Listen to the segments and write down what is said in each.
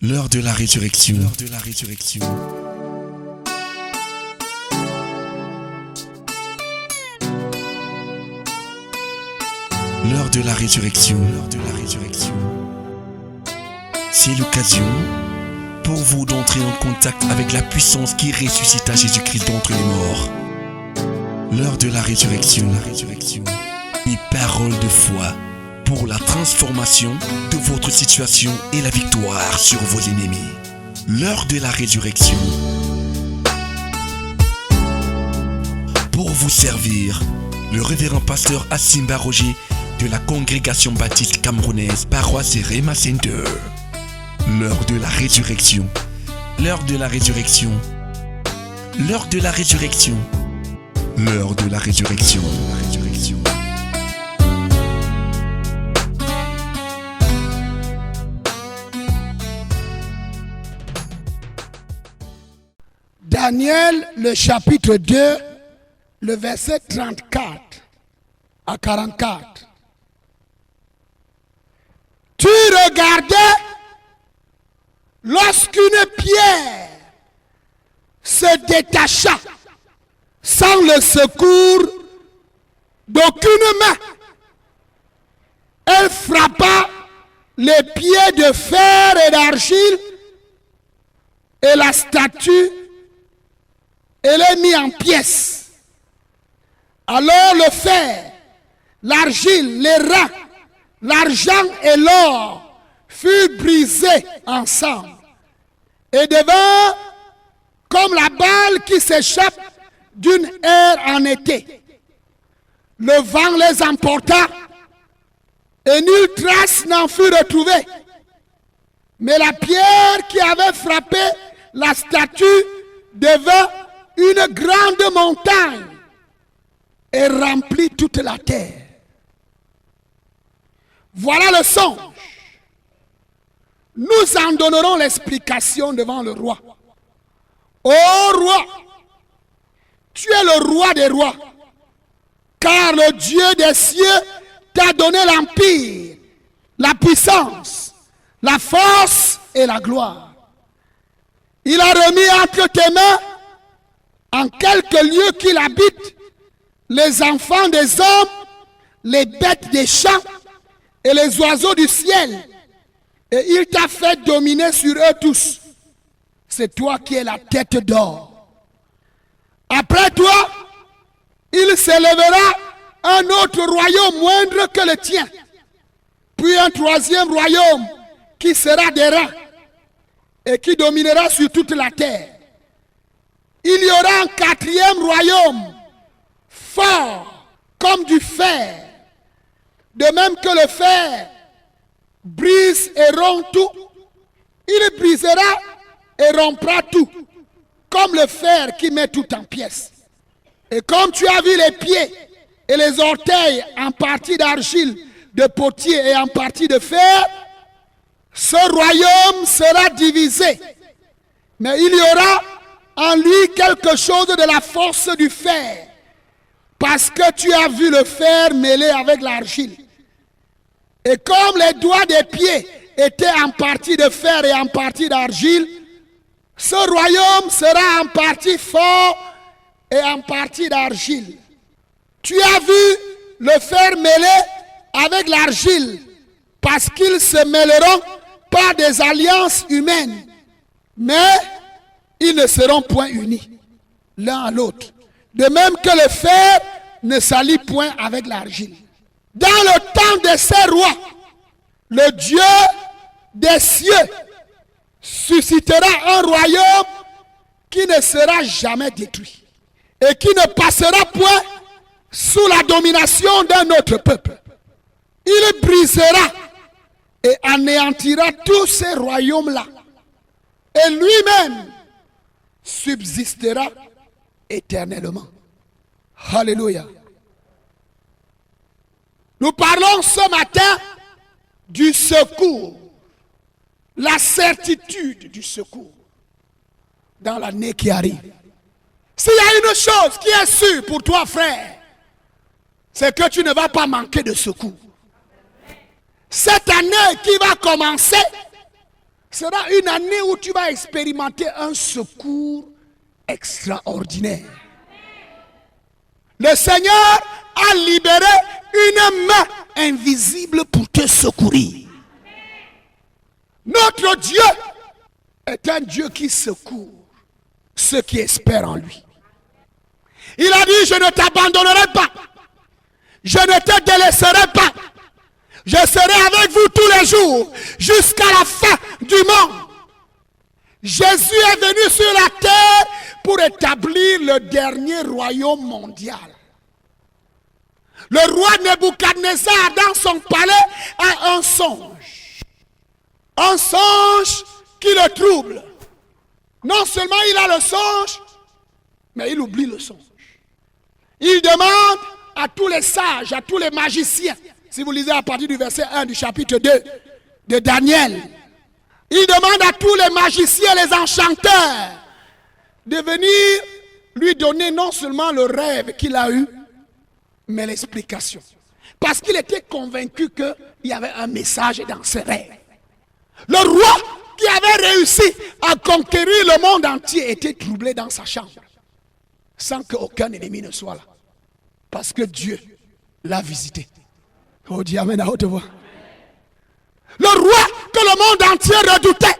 L'heure de la résurrection. L'heure de la résurrection. L'heure de la résurrection. L'heure de la résurrection. C'est l'occasion pour vous d'entrer en contact avec la puissance qui ressuscita Jésus-Christ d'entre les morts. L'heure de la résurrection. La résurrection. Une parole de foi pour la transformation de votre situation et la victoire sur vos ennemis. L'heure de la résurrection. Pour vous servir, le révérend pasteur Asimba Roger de la congrégation baptiste camerounaise Paroisse Rema Center. L'heure de la résurrection. L'heure de la résurrection. L'heure de la résurrection. L'heure de la résurrection. La résurrection. Daniel, le chapitre 2, le verset 34 à 44. Tu regardais lorsqu'une pierre se détacha sans le secours d'aucune main. Elle frappa les pieds de fer et d'argile et la statue. Elle est mise en pièces. Alors le fer, l'argile, les reins, l'argent et l'or furent brisés ensemble et devint comme la balle qui s'échappe d'une aire en été. Le vent les emporta et nulle trace n'en fut retrouvée. Mais la pierre qui avait frappé la statue devint une grande montagne et remplit toute la terre. Voilà le songe. Nous en donnerons l'explication devant le roi. Ô roi, tu es le roi des rois, car le Dieu des cieux t'a donné l'empire, la puissance, la force et la gloire. Il a remis entre tes mains, en quelques lieux qu'il habite, les enfants des hommes, les bêtes des champs et les oiseaux du ciel. Et il t'a fait dominer sur eux tous. C'est toi qui es la tête d'or. Après toi, il s'élèvera un autre royaume moindre que le tien. Puis un troisième royaume qui sera des reins et qui dominera sur toute la terre. Il y aura un quatrième royaume, fort comme du fer. De même que le fer brise et rompt tout, il brisera et rompra tout, comme le fer qui met tout en pièces. Et comme tu as vu les pieds et les orteils en partie d'argile, de potier et en partie de fer, ce royaume sera divisé. Mais il y aura en lui quelque chose de la force du fer, parce que tu as vu le fer mêlé avec l'argile. Et comme les doigts des pieds étaient en partie de fer et en partie d'argile, ce royaume sera en partie fort et en partie d'argile. Tu as vu le fer mêlé avec l'argile, parce qu'ils se mêleront par des alliances humaines, mais ils ne seront point unis l'un à l'autre. De même que le fer ne s'allie point avec l'argile. Dans le temps de ces rois, le Dieu des cieux suscitera un royaume qui ne sera jamais détruit et qui ne passera point sous la domination d'un autre peuple. Il brisera et anéantira tous ces royaumes-là. Et lui-même subsistera éternellement. Alléluia. Nous parlons ce matin du secours, la certitude du secours dans l'année qui arrive. S'il y a une chose qui est sûre pour toi, frère, c'est que tu ne vas pas manquer de secours. Cette année qui va commencer, sera une année où tu vas expérimenter un secours extraordinaire. Le Seigneur a libéré une main invisible pour te secourir. Notre Dieu est un Dieu qui secourt ceux qui espèrent en lui. Il a dit, je ne t'abandonnerai pas. Je ne te délaisserai pas. Je serai avec vous tous les jours jusqu'à la fin du monde. Jésus est venu sur la terre pour établir le dernier royaume mondial. Le roi Nebuchadnezzar, dans son palais, a un songe. Un songe qui le trouble. Non seulement il a le songe, mais il oublie le songe. Il demande à tous les sages, à tous les magiciens, si vous lisez à partir du verset 1 du chapitre 2 de Daniel, il demande à tous les magiciens, les enchanteurs, de venir lui donner non seulement le rêve qu'il a eu, mais l'explication. Parce qu'il était convaincu qu'il y avait un message dans ce rêve. Le roi qui avait réussi à conquérir le monde entier était troublé dans sa chambre, sans qu'aucun ennemi ne soit là. Parce que Dieu l'a visité. Oh, dis amen à haute voix. Le roi que le monde entier redoutait.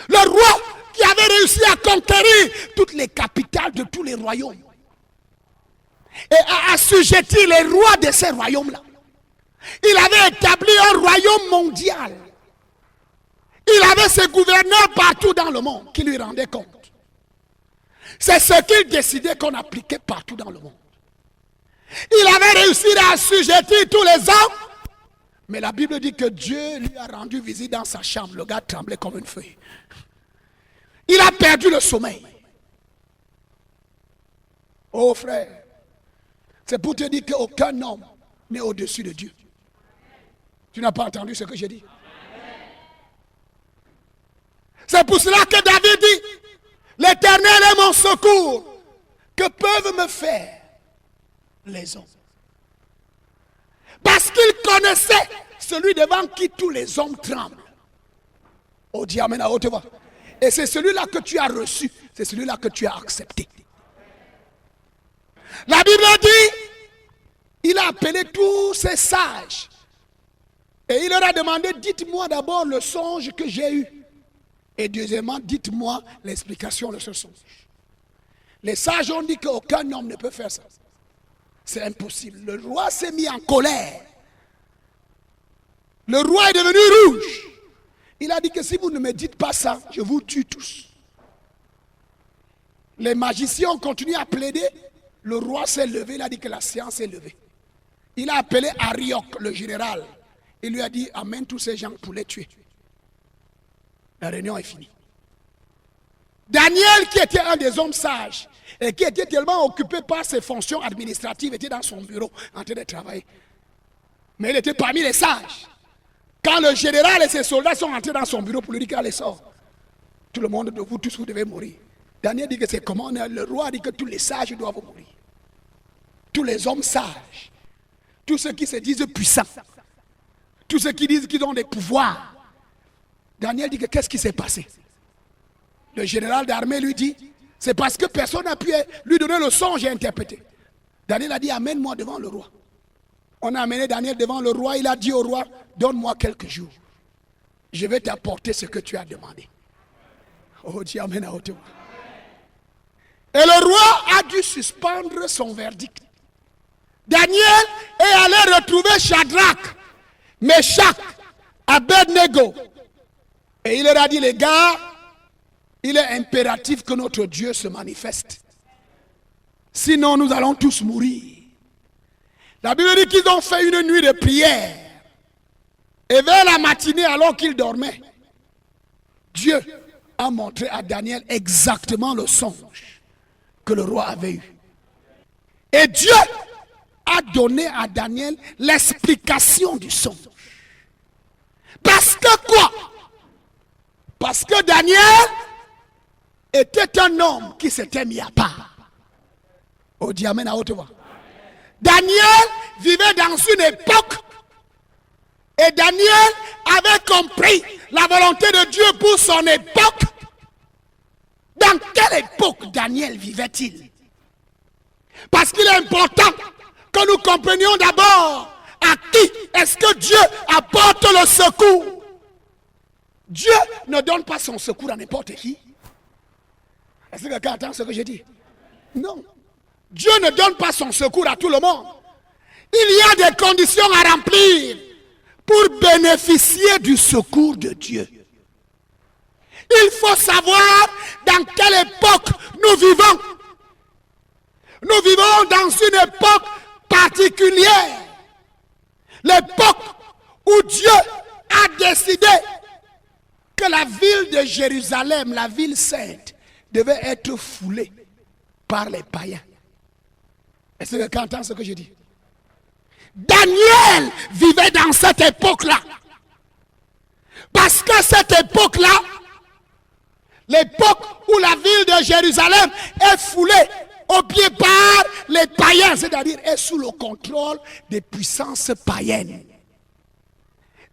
Le roi qui avait réussi à conquérir toutes les capitales de tous les royaumes. Et à assujettir les rois de ces royaumes-là. Il avait établi un royaume mondial. Il avait ses gouverneurs partout dans le monde qui lui rendaient compte. C'est ce qu'il décidait qu'on appliquait partout dans le monde. Il avait réussi à assujettir tous les hommes. Mais la Bible dit que Dieu lui a rendu visite dans sa chambre. Le gars tremblait comme une feuille. Il a perdu le sommeil. Oh frère, c'est pour te dire qu'aucun homme n'est au-dessus de Dieu. Tu n'as pas entendu ce que j'ai dit? C'est pour cela que David dit, l'Éternel est mon secours. Que peuvent me faire les hommes? Parce qu'il connaissait celui devant qui tous les hommes tremblent. Oh, dis amen à haute voix. Et c'est celui-là que tu as reçu. C'est celui-là que tu as accepté. La Bible dit, il a appelé tous ces sages. Et il leur a demandé, dites-moi d'abord le songe que j'ai eu. Et deuxièmement, dites-moi l'explication de ce songe. Les sages ont dit qu'aucun homme ne peut faire ça. C'est impossible. Le roi s'est mis en colère. Le roi est devenu rouge. Il a dit que si vous ne me dites pas ça, je vous tue tous. Les magiciens ont continué à plaider. Le roi s'est levé, il a dit que la séance est levée. Il a appelé Arioch, le général. Il lui a dit, amène tous ces gens pour les tuer. La réunion est finie. Daniel, qui était un des hommes sages, et qui était tellement occupé par ses fonctions administratives, était dans son bureau en train de travailler. Mais il était parmi les sages. Quand le général et ses soldats sont entrés dans son bureau pour lui dire qu'elle sort, tout le monde de vous, tous vous devez mourir. Daniel dit que c'est comment? Le roi dit que tous les sages doivent mourir. Tous les hommes sages, tous ceux qui se disent puissants, tous ceux qui disent qu'ils ont des pouvoirs. Daniel dit que qu'est-ce qui s'est passé? Le général d'armée lui dit, c'est parce que personne n'a pu lui donner le songe et interpréter. Daniel a dit, amène-moi devant le roi. On a amené Daniel devant le roi, il a dit au roi, donne-moi quelques jours. Je vais t'apporter ce que tu as demandé. Oh, dis amen à haute voix. Et le roi a dû suspendre son verdict. Daniel est allé retrouver Shadrach, Meshach, Abednego. Et il leur a dit, les gars, il est impératif que notre Dieu se manifeste. Sinon, nous allons tous mourir. La Bible dit qu'ils ont fait une nuit de prière. Et vers la matinée, alors qu'ils dormaient, Dieu a montré à Daniel exactement le songe que le roi avait eu. Et Dieu a donné à Daniel l'explication du songe. Parce que quoi? Parce que Daniel était un homme qui s'était mis à part. Oh, dis amen à haute voix. Daniel vivait dans une époque et Daniel avait compris la volonté de Dieu pour son époque, dans quelle époque Daniel vivait-il? Parce qu'il est important que nous comprenions d'abord à qui est-ce que Dieu apporte le secours. Dieu ne donne pas son secours à n'importe qui. Est-ce que quelqu'un entend ce que je dis? Non. Dieu ne donne pas son secours à tout le monde. Il y a des conditions à remplir pour bénéficier du secours de Dieu. Il faut savoir dans quelle époque nous vivons. Nous vivons dans une époque particulière. L'époque où Dieu a décidé que la ville de Jérusalem, la ville sainte, devait être foulée par les païens. Est-ce que quelqu'un entend ce que je dis? Daniel vivait dans cette époque-là. Parce que cette époque-là, l'époque où la ville de Jérusalem est foulée au pied par les païens, c'est-à-dire est sous le contrôle des puissances païennes.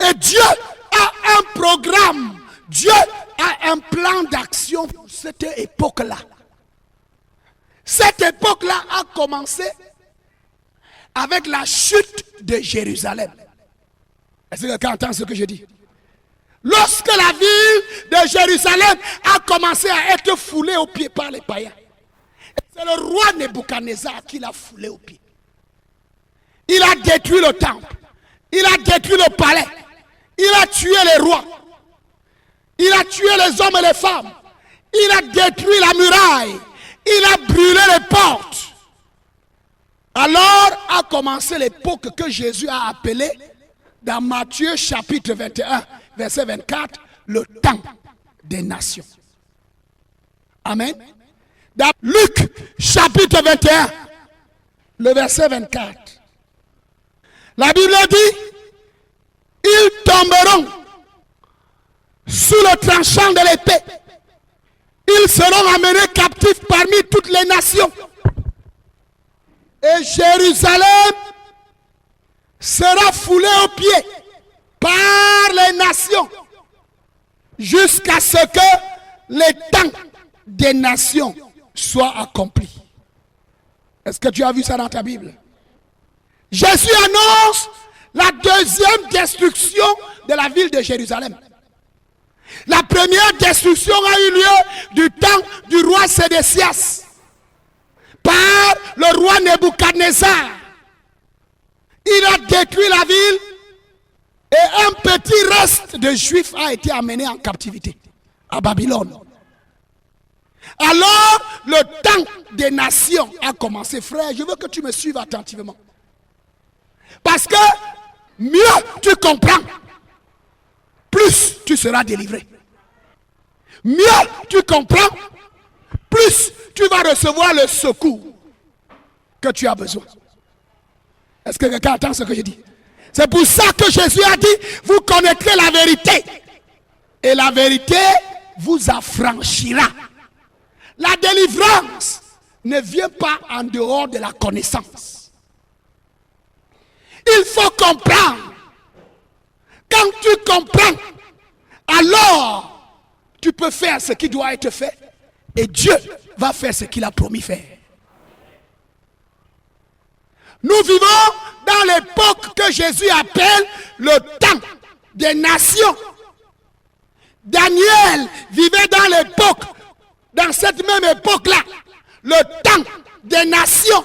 Et Dieu a un programme, Dieu a un plan d'action pour cette époque-là. Cette époque-là a commencé avec la chute de Jérusalem. Est-ce que quelqu'un entend ce que je dis? Lorsque la ville de Jérusalem a commencé à être foulée aux pieds par les païens, c'est le roi Nebuchadnezzar qui l'a foulé aux pieds. Il a détruit le temple, il a détruit le palais, il a tué les rois, il a tué les hommes et les femmes, il a détruit la muraille, il a brûlé les portes. Alors a commencé l'époque que Jésus a appelée dans Matthieu chapitre 21, verset 24, le temps des nations. Amen. Dans Luc chapitre 21, le verset 24, la Bible dit, ils tomberont sous le tranchant de l'épée. Ils seront amenés captifs parmi toutes les nations. Et Jérusalem sera foulée aux pieds par les nations jusqu'à ce que les temps des nations soient accomplis. Est-ce que tu as vu ça dans ta Bible? Jésus annonce la deuxième destruction de la ville de Jérusalem. La première destruction a eu lieu du temps du roi Sédécias par le roi Nebuchadnezzar. Il a détruit la ville et un petit reste de juifs a été amené en captivité à Babylone. Alors le temps des nations a commencé. Frère, je veux que tu me suives attentivement. Parce que mieux tu comprends, plus tu seras délivré. Mieux tu comprends, plus tu vas recevoir le secours que tu as besoin. Est-ce que quelqu'un entend ce que je dis? C'est pour ça que Jésus a dit, vous connaîtrez la vérité. Et la vérité vous affranchira. La délivrance ne vient pas en dehors de la connaissance. Il faut comprendre. Quand tu comprends, alors tu peux faire ce qui doit être fait et Dieu va faire ce qu'il a promis faire. Nous vivons dans l'époque que Jésus appelle le temps des nations. Daniel vivait dans l'époque, dans cette même époque-là, le temps des nations.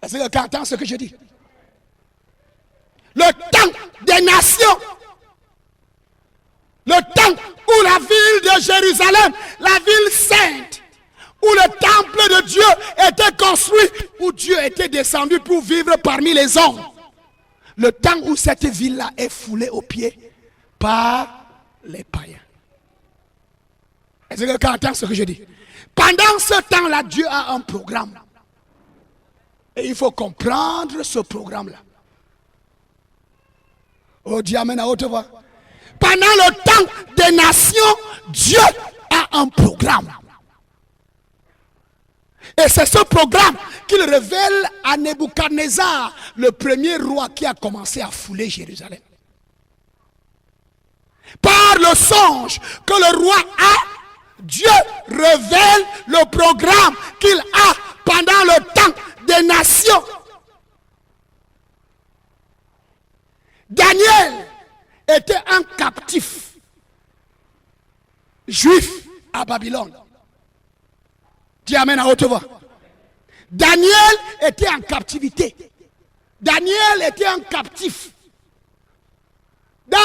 Est-ce que quelqu'un entend ce que je dis? Le temps des nations. Le temps où la ville de Jérusalem, la ville sainte, où le temple de Dieu était construit, où Dieu était descendu pour vivre parmi les hommes. Le temps où cette ville-là est foulée aux pieds par les païens. Est-ce que quelqu'un entend ce que je dis? Pendant ce temps-là, Dieu a un programme. Et il faut comprendre ce programme-là. Oh, dis amen à haute voix. Pendant le temps des nations, Dieu a un programme. Et c'est ce programme qu'il révèle à Nebuchadnezzar, le premier roi qui a commencé à fouler Jérusalem. Par le songe que le roi a, Dieu révèle le programme qu'il a pendant le temps des nations. Daniel était un captif juif à Babylone. Dis amen à haute voix. Daniel était en captivité. Daniel était un captif. Dans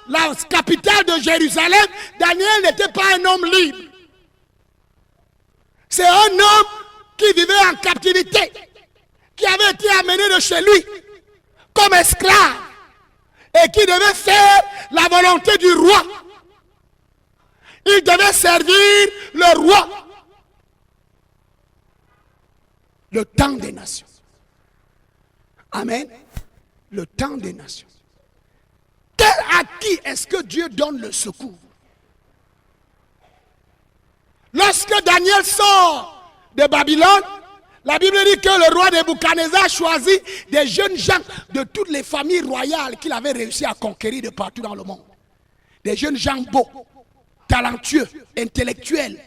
la capitale de Jérusalem, Daniel n'était pas un homme libre. C'est un homme qui vivait en captivité, qui avait été amené de chez lui comme esclave et qui devait faire la volonté du roi. Il devait servir le roi. Le temps des nations. Amen. Le temps des nations. À qui est-ce que Dieu donne le secours? Lorsque Daniel sort de Babylone, la Bible dit que le roi Nebuchadnezzar choisit des jeunes gens de toutes les familles royales qu'il avait réussi à conquérir de partout dans le monde. Des jeunes gens beaux, talentueux, intellectuels,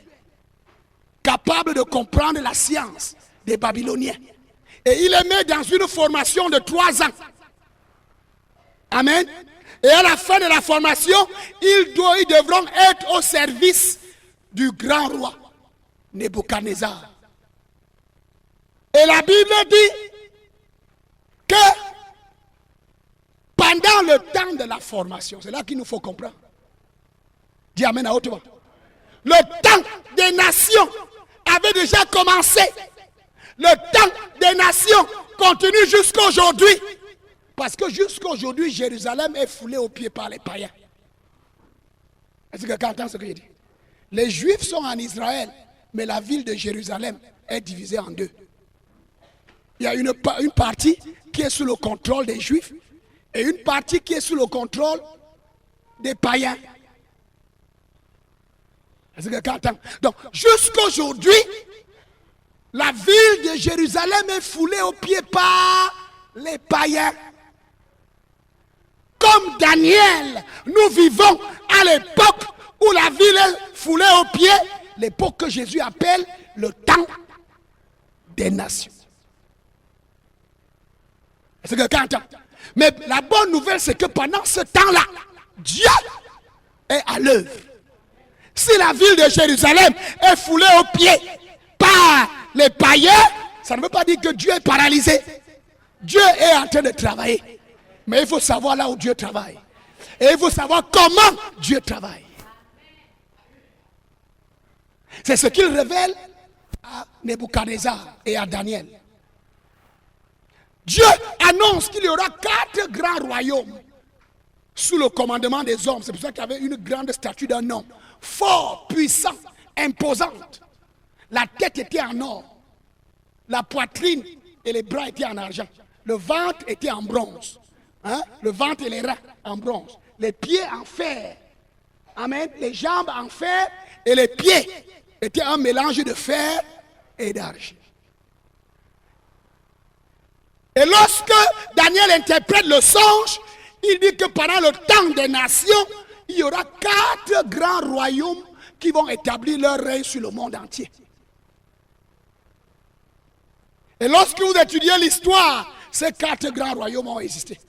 capables de comprendre la science des Babyloniens. Et il les met dans une formation de 3 ans. Amen. Et à la fin de la formation, ils devront être au service du grand roi Nebuchadnezzar. Et la Bible dit que pendant le temps de la formation, c'est là qu'il nous faut comprendre. Dis amen à haute voix. Le temps des nations avait déjà commencé. Le temps des nations continue jusqu'à aujourd'hui. Parce que jusqu'à aujourd'hui, Jérusalem est foulée aux pieds par les païens. Est-ce que quelqu'un entend ce que je dis? Les Juifs sont en Israël, mais la ville de Jérusalem est divisée en 2. Il y a une partie qui est sous le contrôle des Juifs et une partie qui est sous le contrôle des païens. Est-ce que quelqu'un entend? Donc, jusqu'à aujourd'hui, la ville de Jérusalem est foulée aux pieds par les païens. Comme Daniel, nous vivons à l'époque où la ville est foulée aux pieds, l'époque que Jésus appelle le temps des nations. Est-ce que quelqu'un entend? Mais la bonne nouvelle, c'est que pendant ce temps-là, Dieu est à l'œuvre. Si la ville de Jérusalem est foulée aux pieds par les païens, ça ne veut pas dire que Dieu est paralysé. Dieu est en train de travailler. Mais il faut savoir là où Dieu travaille. Et il faut savoir comment Dieu travaille. C'est ce qu'il révèle à Nebuchadnezzar et à Daniel. Dieu annonce qu'il y aura 4 grands royaumes sous le commandement des hommes. C'est pour ça qu'il y avait une grande statue d'un homme, fort, puissant, imposante. La tête était en or, la poitrine et les bras étaient en argent, le ventre était en bronze. Hein? Le ventre et les reins en bronze, les pieds en fer, amen, les jambes en fer et les pieds étaient un mélange de fer et d'argile. Et lorsque Daniel interprète le songe, il dit que pendant le temps des nations, il y aura 4 grands royaumes qui vont établir leur règne sur le monde entier. Et lorsque vous étudiez l'histoire, ces 4 grands royaumes ont existé.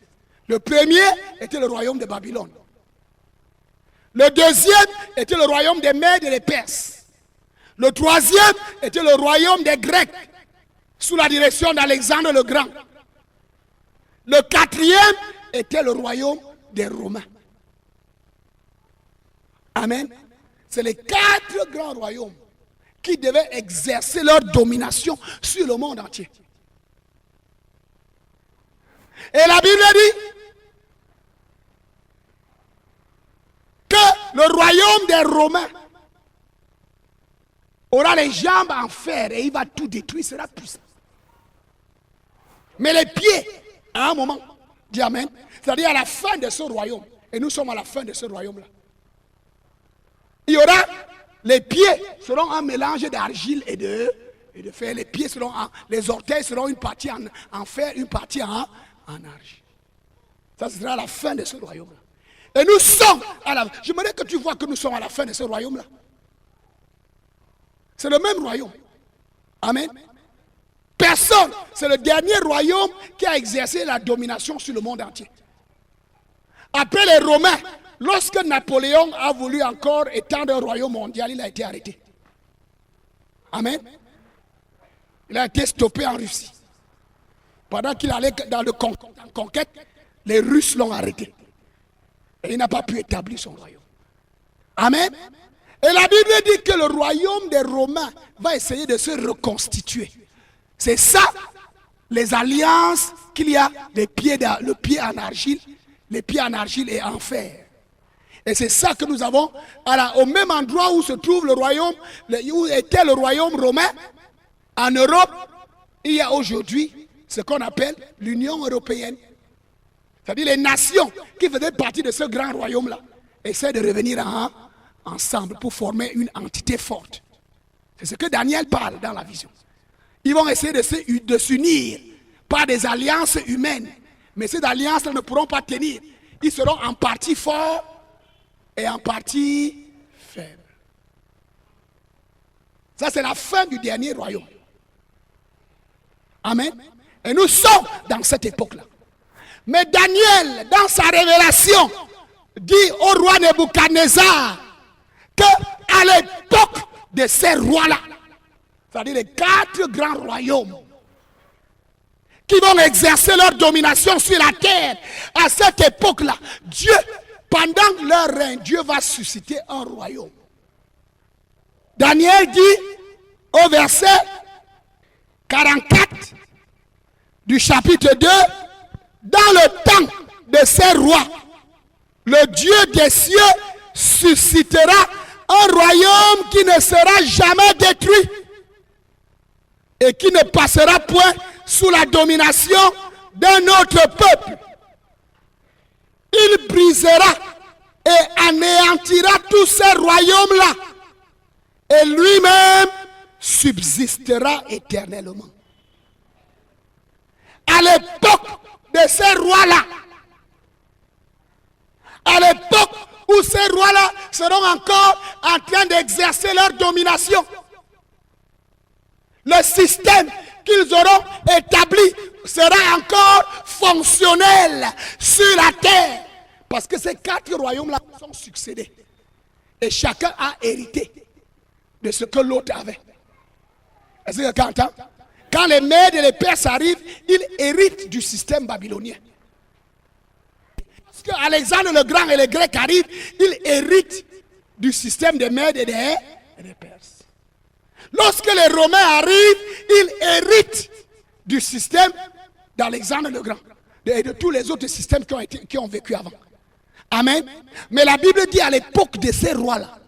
Le premier était le royaume de Babylone. Le deuxième était le royaume des Mèdes et des Perses. Le troisième était le royaume des Grecs, sous la direction d'Alexandre le Grand. Le quatrième était le royaume des Romains. Amen. C'est les 4 grands royaumes qui devaient exercer leur domination sur le monde entier. Et la Bible dit que le royaume des Romains aura les jambes en fer et il va tout détruire, sera puissant. Mais les pieds, à un moment, dis amen, c'est-à-dire à la fin de ce royaume, et nous sommes à la fin de ce royaume-là, il y aura, les pieds seront un mélange d'argile et de fer. Les pieds seront, les orteils seront une partie en fer, une partie en argile. Ça sera la fin de ce royaume-là. Et nous sommes à la... J'aimerais que tu vois que nous sommes à la fin de ce royaume-là. C'est le même royaume. Amen. Personne. C'est le dernier royaume qui a exercé la domination sur le monde entier. Après les Romains, lorsque Napoléon a voulu encore étendre un royaume mondial, il a été arrêté. Amen. Il a été stoppé en Russie. Pendant qu'il allait dans le conquête, les Russes l'ont arrêté. Et il n'a pas pu établir son royaume. Amen. Et la Bible dit que le royaume des Romains va essayer de se reconstituer. C'est ça, les alliances qu'il y a, le pied en argile, les pieds en argile et en fer. Et c'est ça que nous avons, au même endroit où se trouve le royaume, où était le royaume romain, en Europe, il y a aujourd'hui ce qu'on appelle l'Union européenne. C'est-à-dire les nations qui faisaient partie de ce grand royaume-là essaient de revenir ensemble pour former une entité forte. C'est ce que Daniel parle dans la vision. Ils vont essayer de s'unir par des alliances humaines. Mais ces alliances ne pourront pas tenir. Ils seront en partie forts et en partie faibles. Ça, c'est la fin du dernier royaume. Amen. Et nous sommes dans cette époque-là. Mais Daniel, dans sa révélation, dit au roi Nebuchadnezzar qu'à l'époque de ces rois-là, c'est-à-dire les 4 grands royaumes qui vont exercer leur domination sur la terre, à cette époque-là, Dieu, pendant leur règne, Dieu va susciter un royaume. Daniel dit au verset 44 du chapitre 2, dans le temps de ces rois, le Dieu des cieux suscitera un royaume qui ne sera jamais détruit et qui ne passera point sous la domination d'un autre peuple. Il brisera et anéantira tous ces royaumes-là et lui-même subsistera éternellement. À l'époque de ces rois-là, à l'époque où ces rois-là seront encore en train d'exercer leur domination, le système qu'ils auront établi sera encore fonctionnel sur la terre. Parce que ces 4 royaumes-là sont succédés. Et chacun a hérité de ce que l'autre avait. Est-ce que quelqu'un entend? Quand les Mèdes et les Perses arrivent, ils héritent du système babylonien. Lorsque Alexandre le Grand et les Grecs arrivent, ils héritent du système des Mèdes et des Perses. Lorsque les Romains arrivent, ils héritent du système d'Alexandre le Grand et de tous les autres systèmes qui ont vécu avant. Amen. Mais la Bible dit à l'époque de ces rois-là,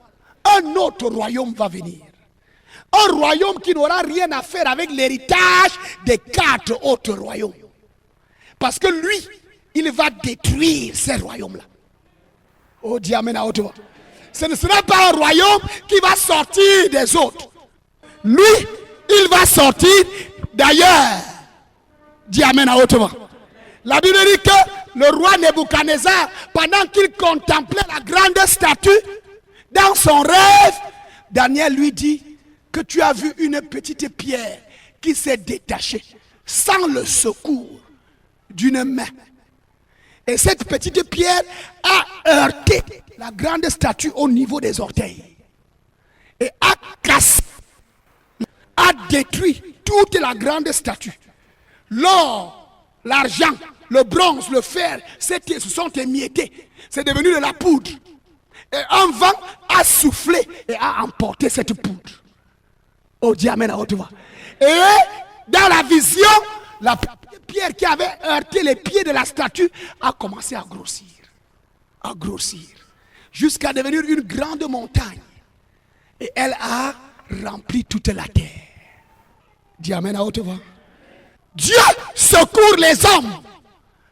un autre royaume va venir. Un royaume qui n'aura rien à faire avec l'héritage des 4 autres royaumes. Parce que lui, il va détruire ces royaumes-là. Oh, dis amen à haute voix. Ce ne sera pas un royaume qui va sortir des autres. Lui, il va sortir d'ailleurs. Dis amen à haute voix. La Bible dit que le roi Nebuchadnezzar, pendant qu'il contemplait la grande statue, dans son rêve, Daniel lui dit que tu as vu une petite pierre qui s'est détachée sans le secours d'une main. Et cette petite pierre a heurté la grande statue au niveau des orteils. Et a cassé, a détruit toute la grande statue. L'or, l'argent, le bronze, le fer, se sont émiettés. C'est devenu de la poudre. Et un vent a soufflé et a emporté cette poudre. Oh, dis amen à haute voix. Et dans la vision, la pierre qui avait heurté les pieds de la statue a commencé à grossir, jusqu'à devenir une grande montagne. Et elle a rempli toute la terre. Dis amen à haute voix. Dieu secourt les hommes,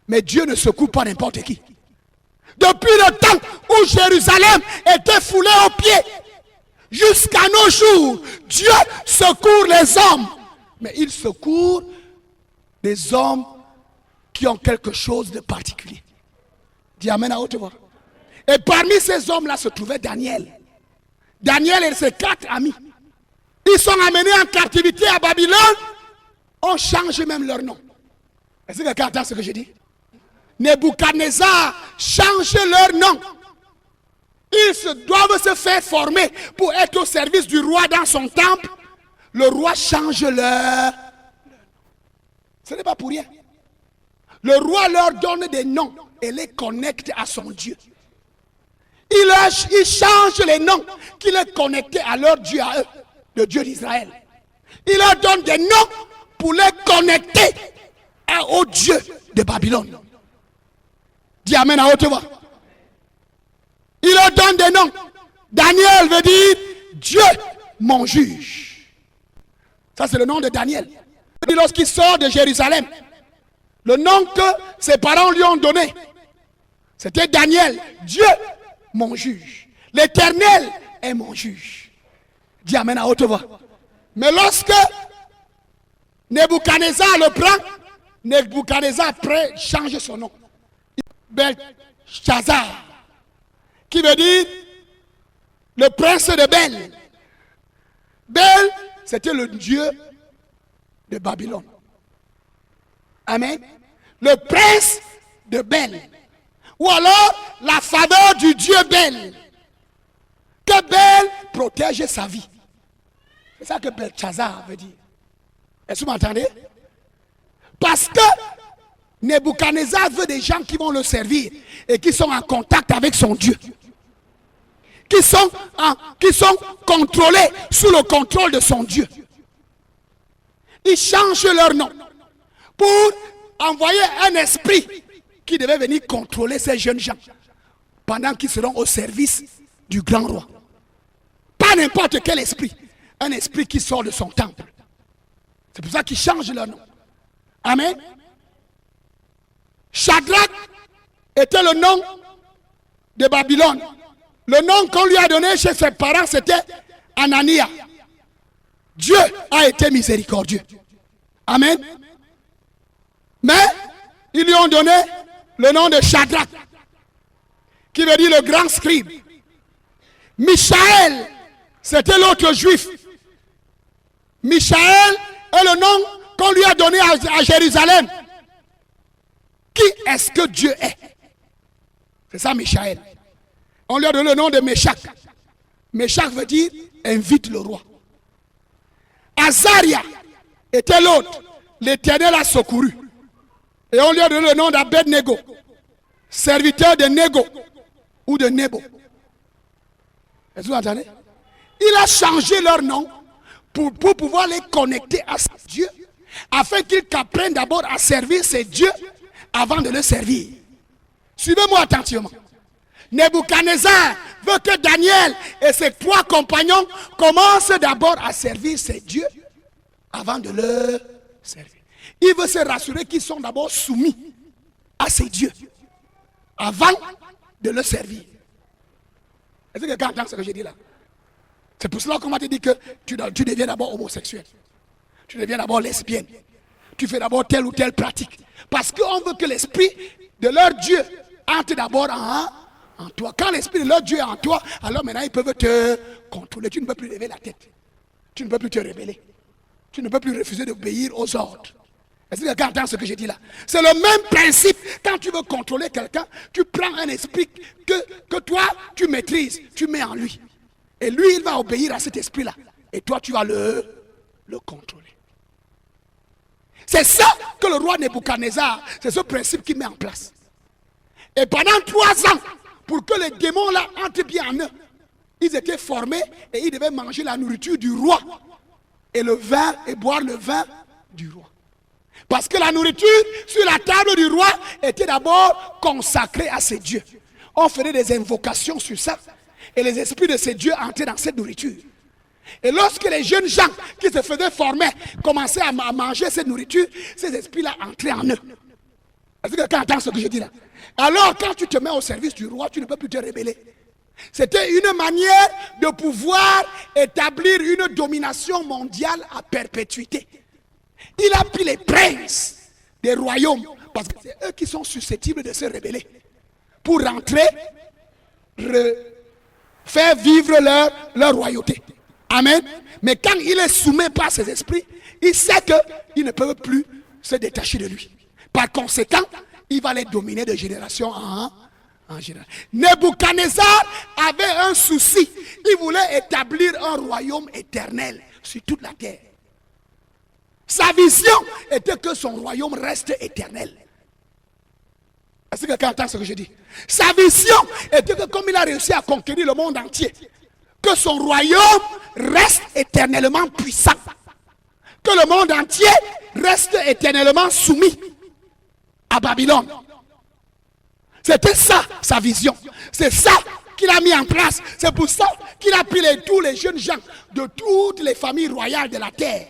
mais Dieu ne secourt pas n'importe qui. Depuis le temps où Jérusalem était foulée aux pieds, jusqu'à nos jours, Dieu secourt les hommes. Mais il secourt les hommes qui ont quelque chose de particulier. Dis amen à haute voix. Et parmi ces hommes-là se trouvait Daniel. Daniel et ses 4 amis. Ils sont amenés en captivité à Babylone. On change même leur nom. Est-ce que quelqu'un entend ce que je dis? Nebuchadnezzar change leur nom. Ils doivent se faire former pour être au service du roi dans son temple. Le roi change leur... Ce n'est pas pour rien. Le roi leur donne des noms et les connecte à son Dieu. Il change les noms qui les connectaient à leur Dieu, à eux, le Dieu d'Israël. Il leur donne des noms pour les connecter au Dieu de Babylone. Dis amen à haute voix. Il leur donne des noms. Daniel veut dire Dieu, mon juge. Ça, c'est le nom de Daniel. Lorsqu'il sort de Jérusalem, le nom que ses parents lui ont donné, c'était Daniel, Dieu, mon juge. L'Éternel est mon juge. Dis amen à haute voix. Mais lorsque Nebuchadnezzar le prend, Nebuchadnezzar change son nom. Belchazzar, qui veut dire le prince de Bel. Bel, c'était le dieu de Babylone. Amen. Le prince de Bel. Ou alors la faveur du dieu Bel. Que Bel protège sa vie. C'est ça que Belchazzar veut dire. Est-ce que vous m'entendez? Parce que Nebuchadnezzar veut des gens qui vont le servir et qui sont en contact avec son Dieu. Qui sont contrôlés sous le contrôle de son Dieu. Ils changent leur nom pour envoyer un esprit qui devait venir contrôler ces jeunes gens pendant qu'ils seront au service du grand roi. Pas n'importe quel esprit. Un esprit qui sort de son temple. C'est pour ça qu'ils changent leur nom. Amen. Shadrach était le nom de Babylone. Le nom qu'on lui a donné chez ses parents, c'était Anania. Dieu a été miséricordieux. Amen. Mais ils lui ont donné le nom de Shadrach, qui veut dire le grand scribe. Michaël, c'était l'autre juif. Michaël est le nom qu'on lui a donné à Jérusalem. Qui est-ce que Dieu est? C'est ça, Michaël. On lui a donné le nom de Meshach. Meshach veut dire invite le roi. Azaria était l'autre. L'Éternel a secouru. Et on lui a donné le nom d'Abed-Nego, serviteur de Nego ou de Nebo. Est-ce que vous entendez? Il a changé leur nom pour pouvoir les connecter à Dieu, afin qu'ils apprennent d'abord à servir ces dieux avant de le servir. Suivez-moi attentivement. Nebuchadnezzar veut que Daniel et ses 3 compagnons commencent d'abord à servir ces dieux avant de le servir. Il veut se rassurer qu'ils sont d'abord soumis à ces dieux avant de le servir. Est-ce que quelqu'un entend ce que je dis là? C'est pour cela qu'on m'a dit que tu deviens d'abord homosexuel. Tu deviens d'abord lesbienne. Tu fais d'abord telle ou telle pratique. Parce qu'on veut que l'esprit de leur Dieu entre d'abord en toi. Quand l'esprit de leur Dieu est en toi, alors maintenant ils peuvent te contrôler. Tu ne peux plus lever la tête. Tu ne peux plus te rébeller. Tu ne peux plus refuser d'obéir aux ordres. Est-ce que quelqu'un entend ce que je dis là? C'est le même principe. Quand tu veux contrôler quelqu'un, tu prends un esprit que toi, tu maîtrises. Tu mets en lui. Et lui, il va obéir à cet esprit-là. Et toi, tu vas le contrôler. C'est ça que le roi Nebuchadnezzar, c'est ce principe qu'il met en place. Et pendant 3 ans, pour que les démons-là entrent bien en eux, ils étaient formés et ils devaient manger la nourriture du roi. Et le vin, et boire le vin du roi. Parce que la nourriture sur la table du roi était d'abord consacrée à ses dieux. On faisait des invocations sur ça. Et les esprits de ces dieux entraient dans cette nourriture. Et lorsque les jeunes gens qui se faisaient former commençaient à manger cette nourriture, ces esprits-là entraient en eux. Est-ce que quelqu'un entend ce que je dis là? Alors quand tu te mets au service du roi, tu ne peux plus te rebeller. C'était une manière de pouvoir établir une domination mondiale à perpétuité. Il a pris les princes des royaumes, parce que c'est eux qui sont susceptibles de se rebeller, pour rentrer faire vivre leur royauté. Amen. Mais quand il est soumis par ses esprits, il sait qu'ils ne peuvent plus se détacher de lui. Par conséquent, il va les dominer de génération en génération. Nebuchadnezzar avait un souci. Il voulait établir un royaume éternel sur toute la terre. Sa vision était que son royaume reste éternel. Est-ce que quelqu'un entend ce que je dis? Sa vision était que comme il a réussi à conquérir le monde entier, que son royaume reste éternellement puissant. Que le monde entier reste éternellement soumis à Babylone. C'était ça, sa vision. C'est ça qu'il a mis en place. C'est pour ça qu'il a pris tous les jeunes gens de toutes les familles royales de la terre.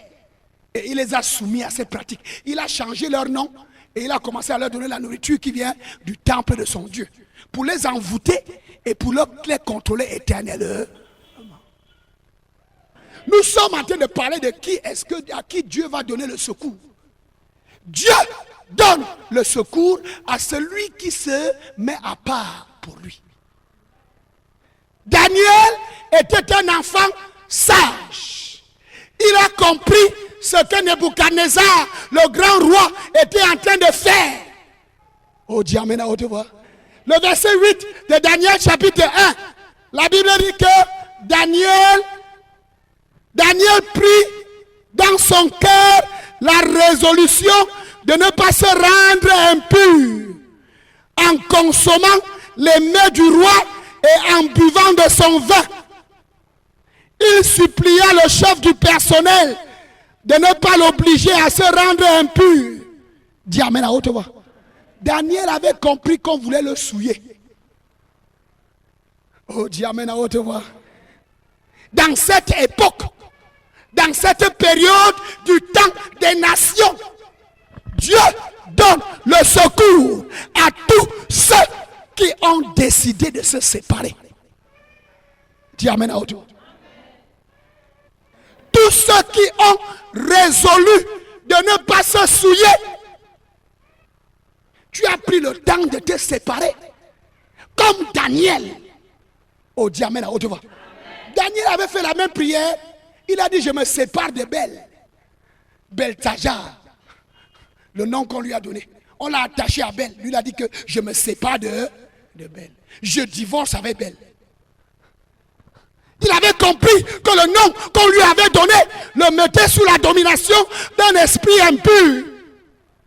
Et il les a soumis à cette pratique. Il a changé leur nom et il a commencé à leur donner la nourriture qui vient du temple de son Dieu. Pour les envoûter et pour les contrôler éternellement. Nous sommes en train de parler de à qui Dieu va donner le secours. Dieu donne le secours à celui qui se met à part pour lui. Daniel était un enfant sage. Il a compris ce que Nebuchadnezzar, le grand roi, était en train de faire. Oh Dieu, amène à haute voix. Le verset 8 de Daniel chapitre 1. La Bible dit que Daniel prit dans son cœur la résolution de ne pas se rendre impur en consommant les mets du roi et en buvant de son vin. Il supplia le chef du personnel de ne pas l'obliger à se rendre impur. Dis amen à haute voix. Daniel avait compris qu'on voulait le souiller. Oh, dis amen à haute voix. Dans cette époque, dans cette période du temps des nations, Dieu donne le secours à tous ceux qui ont décidé de se séparer. Dis amen à haute voix. Tous ceux qui ont résolu de ne pas se souiller. Tu as pris le temps de te séparer. Comme Daniel. Oh, dis amen à haute voix. Daniel avait fait la même prière. Il a dit, je me sépare de Belteshazzar. Le nom qu'on lui a donné. On l'a attaché à Bel. Lui, il a dit que je me sépare de Bel. Je divorce avec Bel. Il avait compris que le nom qu'on lui avait donné le mettait sous la domination d'un esprit impur.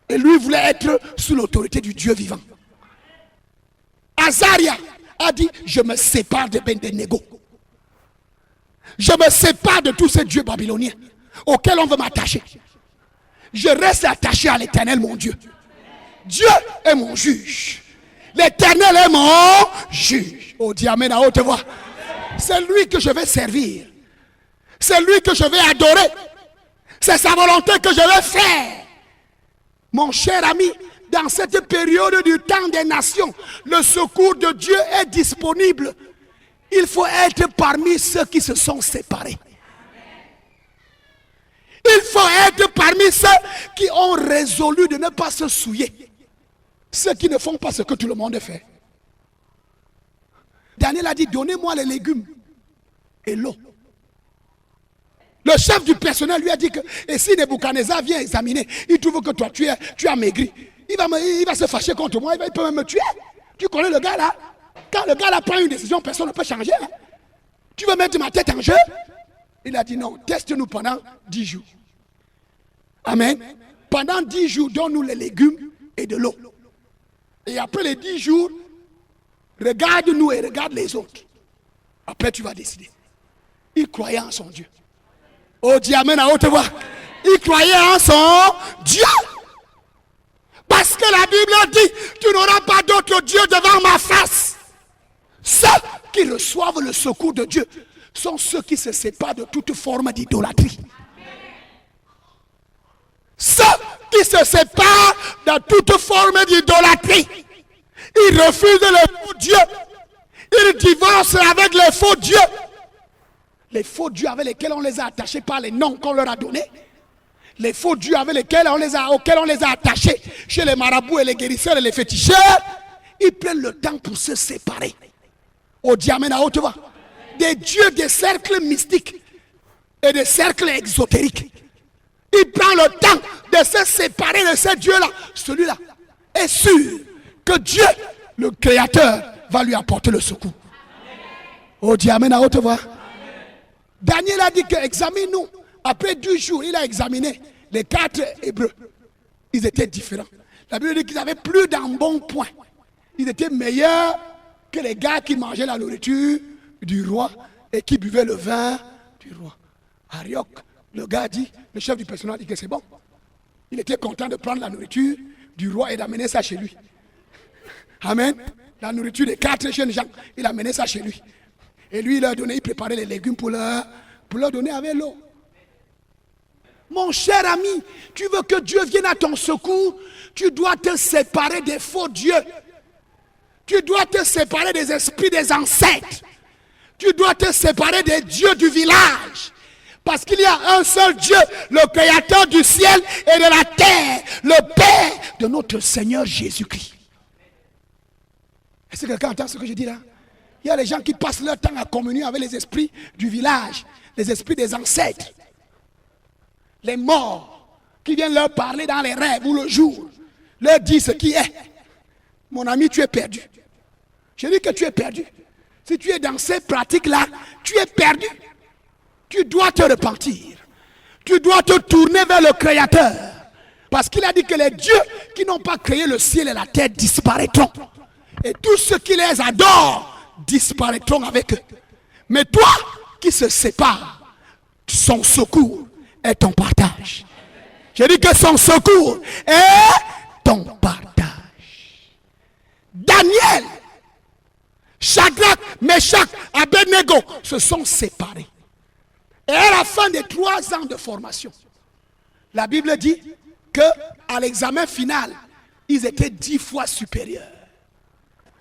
Et lui voulait être sous l'autorité du Dieu vivant. Azaria a dit, je me sépare de Abednego. Je me sépare de tous ces dieux babyloniens auxquels on veut m'attacher. Je reste attaché à l'Éternel, mon Dieu. Dieu est mon juge. L'Éternel est mon juge. Oh, dis amen à haute voix. C'est lui que je vais servir. C'est lui que je vais adorer. C'est sa volonté que je vais faire. Mon cher ami, dans cette période du temps des nations, le secours de Dieu est disponible. Il faut être parmi ceux qui se sont séparés. Il faut être parmi ceux qui ont résolu de ne pas se souiller. Ceux qui ne font pas ce que tout le monde fait. Daniel a dit, donnez-moi les légumes et l'eau. Le chef du personnel lui a dit que, et si Nebuchadnezzar vient examiner, il trouve que toi tu as maigri, il va se fâcher contre moi, il peut même me tuer. Tu connais le gars là? Quand le gars là prend une décision, personne ne peut changer. Hein? Tu veux mettre ma tête en jeu? Il a dit non, teste-nous pendant 10 jours. Amen. Pendant 10 jours, donne-nous les légumes et de l'eau. Et après les 10 jours, regarde-nous et regarde les autres. Après, tu vas décider. Il croyait en son Dieu. Oh, dis amen à haute voix. Il croyait en son Dieu. Parce que la Bible dit, tu n'auras pas d'autre Dieu devant ma face. Ceux qui reçoivent le secours de Dieu sont ceux qui se séparent de toute forme d'idolâtrie. Ceux qui se séparent de toute forme d'idolâtrie. Ils refusent le faux Dieu. Ils divorcent avec les faux dieux. Les faux dieux avec lesquels on les a attachés par les noms qu'on leur a donnés. Les faux dieux avec lesquels auxquels on les a attachés chez les marabouts et les guérisseurs et les féticheurs. Ils prennent le temps pour se séparer. Au diamètre à haute voix. Des dieux des cercles mystiques et des cercles exotériques. Il prend le temps de se séparer de ce Dieu-là. Celui-là est sûr que Dieu, le Créateur, va lui apporter le secours. Au diamètre à haute voix. Daniel a dit que examine-nous. Après 2 jours, il a examiné les 4 Hébreux. Ils étaient différents. La Bible dit qu'ils avaient plus d'un bon point. Ils étaient meilleurs que les gars qui mangeaient la nourriture du roi et qui buvaient le vin du roi. Arioch, le gars dit, le chef du personnel dit que c'est bon. Il était content de prendre la nourriture du roi et d'amener ça chez lui. Amen. La nourriture des 4 jeunes gens, il amenait ça chez lui. Et lui, il leur donnait, il préparait les légumes pour leur donner avec l'eau. Mon cher ami, tu veux que Dieu vienne à ton secours, tu dois te séparer des faux dieux. Tu dois te séparer des esprits des ancêtres. Tu dois te séparer des dieux du village. Parce qu'il y a un seul Dieu, le Créateur du ciel et de la terre, le Père de notre Seigneur Jésus-Christ. Est-ce que quelqu'un entend ce que je dis là? Il y a les gens qui passent leur temps à communier avec les esprits du village, les esprits des ancêtres, les morts, qui viennent leur parler dans les rêves ou le jour, leur disent ce qui est. Mon ami, tu es perdu. Je dis que tu es perdu. Si tu es dans ces pratiques-là, tu es perdu. Tu dois te repentir. Tu dois te tourner vers le Créateur. Parce qu'il a dit que les dieux qui n'ont pas créé le ciel et la terre disparaîtront. Et tous ceux qui les adorent disparaîtront avec eux. Mais toi qui se sépares, son secours est ton partage. Je dis que son secours est ton partage. Daniel, Shadrach, Meshach, Abednego se sont séparés. Et à la fin des 3 ans de formation, la Bible dit qu'à l'examen final, ils étaient 10 fois supérieurs.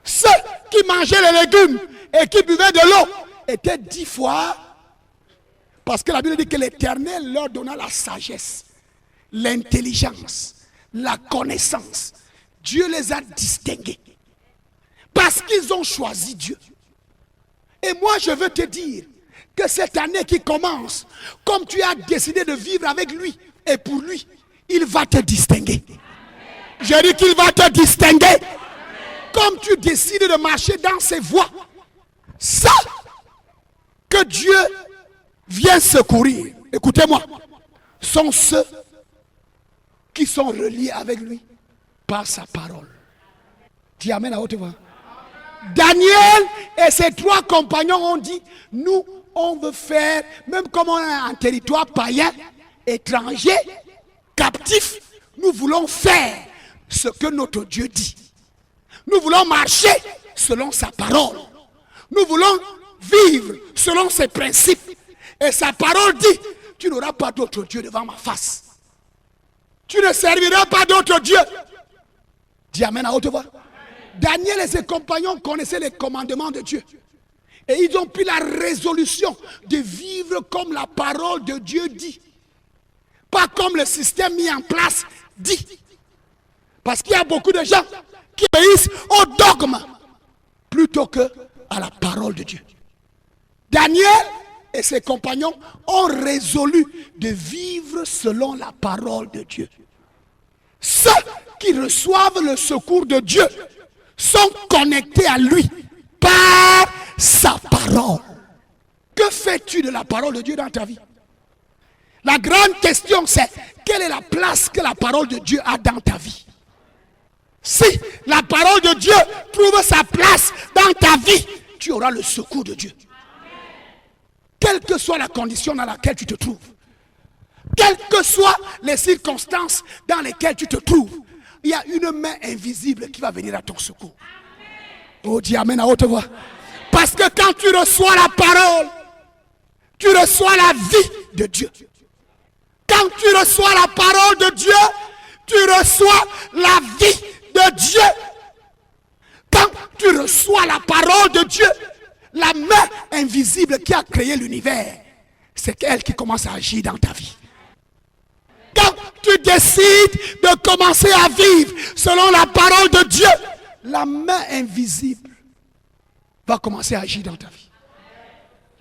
Ceux qui mangeaient les légumes et qui buvaient de l'eau étaient 10 fois. Parce que la Bible dit que l'Éternel leur donna la sagesse, l'intelligence, la connaissance. Dieu les a distingués. Parce qu'ils ont choisi Dieu. Et moi je veux te dire que cette année qui commence, comme tu as décidé de vivre avec lui et pour lui, il va te distinguer. Je dis qu'il va te distinguer. Comme tu décides de marcher dans ses voies, ça que Dieu vient secourir, écoutez-moi, sont ceux qui sont reliés avec lui par sa parole. Dis amen à haute voix. Daniel et ses 3 compagnons ont dit, nous on veut faire, même comme on est en territoire païen, étranger, captif, nous voulons faire ce que notre Dieu dit. Nous voulons marcher selon sa parole. Nous voulons vivre selon ses principes. Et sa parole dit, tu n'auras pas d'autre Dieu devant ma face. Tu ne serviras pas d'autre Dieu. Dis amen à haute voix. Daniel et ses compagnons connaissaient les commandements de Dieu. Et ils ont pris la résolution de vivre comme la parole de Dieu dit. Pas comme le système mis en place dit. Parce qu'il y a beaucoup de gens qui obéissent au dogme plutôt que à la parole de Dieu. Daniel et ses compagnons ont résolu de vivre selon la parole de Dieu. Ceux qui reçoivent le secours de Dieu sont connectés à lui par sa parole. Que fais-tu de la parole de Dieu dans ta vie? La grande question c'est, quelle est la place que la parole de Dieu a dans ta vie? Si la parole de Dieu trouve sa place dans ta vie, tu auras le secours de Dieu. Quelle que soit la condition dans laquelle tu te trouves, quelles que soient les circonstances dans lesquelles tu te trouves, il y a une main invisible qui va venir à ton secours. Oh, dis amen à haute voix. Parce que quand tu reçois la parole, tu reçois la vie de Dieu. Quand tu reçois la parole de Dieu, tu reçois la vie de Dieu. Quand tu reçois la parole de Dieu, la main invisible qui a créé l'univers, c'est elle qui commence à agir dans ta vie. Quand tu décides de commencer à vivre selon la parole de Dieu, la main invisible va commencer à agir dans ta vie.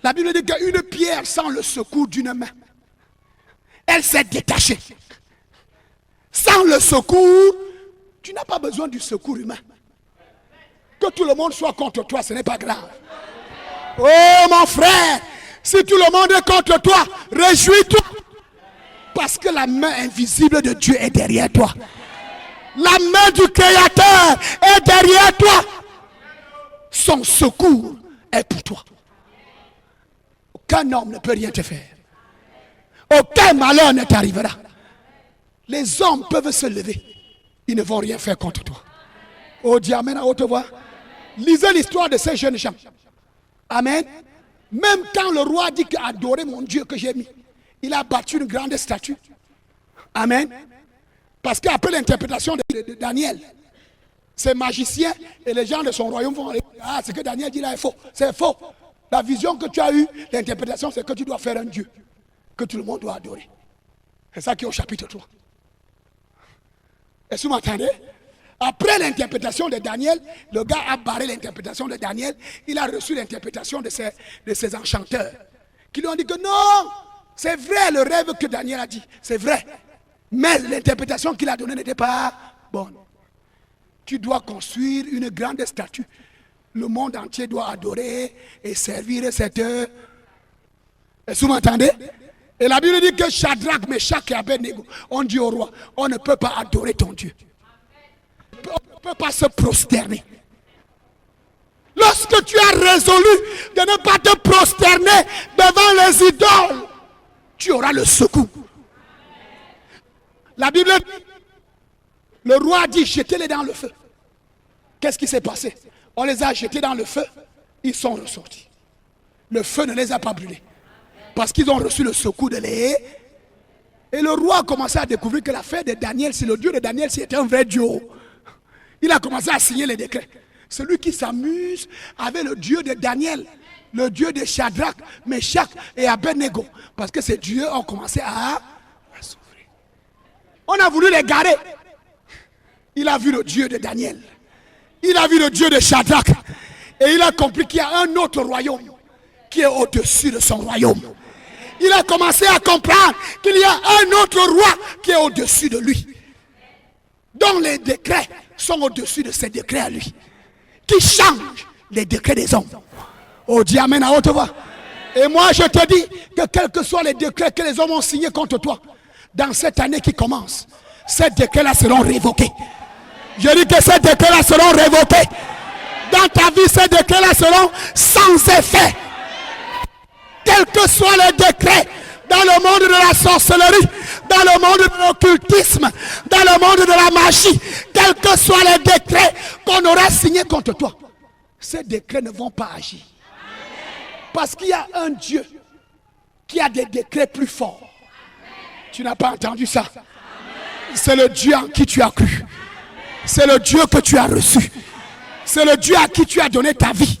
La Bible dit qu'une pierre sans le secours d'une main, elle s'est détachée. Sans le secours, tu n'as pas besoin du secours humain. Que tout le monde soit contre toi, ce n'est pas grave. Oh mon frère, si tout le monde est contre toi, réjouis-toi. Parce que la main invisible de Dieu est derrière toi. La main du Créateur est derrière toi. Son secours est pour toi. Aucun homme ne peut rien te faire. Aucun malheur ne t'arrivera. Les hommes peuvent se lever. Ils ne vont rien faire contre toi. Oh Dieu, amen à haute voix. Lisez l'histoire de ces jeunes gens. Amen. Même quand le roi dit qu'adorer mon Dieu que j'ai mis, il a battu une grande statue. Amen. Parce qu'après l'interprétation de Daniel, ces magiciens et les gens de son royaume vont aller. Ah, ce que Daniel dit là est faux. C'est faux. La vision que tu as eue, l'interprétation, c'est que tu dois faire un Dieu que tout le monde doit adorer. C'est ça qui est au chapitre 3. Est-ce que vous m'entendez? Après l'interprétation de Daniel, le gars a barré l'interprétation de Daniel. Il a reçu l'interprétation de ces enchanteurs qui lui ont dit que non, c'est vrai le rêve que Daniel a dit. C'est vrai. Mais l'interprétation qu'il a donnée n'était pas bonne. Tu dois construire une grande statue. Le monde entier doit adorer et servir cette... Est-ce que vous m'entendez? Et la Bible dit que Shadrach, Meshach et Abednego ont dit au roi, on ne peut pas adorer ton Dieu. On ne peut pas se prosterner. Lorsque tu as résolu de ne pas te prosterner devant les idoles, tu auras le secours. La Bible dit, le roi a dit, jetez-les dans le feu. Qu'est-ce qui s'est passé? On les a jetés dans le feu, ils sont ressortis. Le feu ne les a pas brûlés. Parce qu'ils ont reçu le secours de l'É. Et le roi a commencé à découvrir que l'affaire de Daniel, si le Dieu de Daniel, c'était un vrai Dieu. Il a commencé à signer les décrets. Celui qui s'amuse avec le Dieu de Daniel, le Dieu de Shadrach, Meshach et Abednego. Parce que ces dieux ont commencé à souffrir. On a voulu les garer. Il a vu le Dieu de Daniel. Il a vu le Dieu de Shadrach. Et il a compris qu'il y a un autre royaume qui est au-dessus de son royaume. Il a commencé à comprendre qu'il y a un autre roi qui est au-dessus de lui. Dont les décrets sont au-dessus de ses décrets à lui. Qui change les décrets des hommes. Oh Dieu, amen à haute voix. Et moi je te dis que quels que soient les décrets que les hommes ont signés contre toi, dans cette année qui commence, ces décrets-là seront révoqués. Je dis que ces décrets-là seront révoqués. Dans ta vie, ces décrets-là seront sans effet. Quels que soient les décrets dans le monde de la sorcellerie, dans le monde de l'occultisme, dans le monde de la magie, quels que soient les décrets qu'on aura signés contre toi, ces décrets ne vont pas agir. Parce qu'il y a un Dieu qui a des décrets plus forts. Tu n'as pas entendu ça? C'est le Dieu en qui tu as cru. C'est le Dieu que tu as reçu. C'est le Dieu à qui tu as donné ta vie.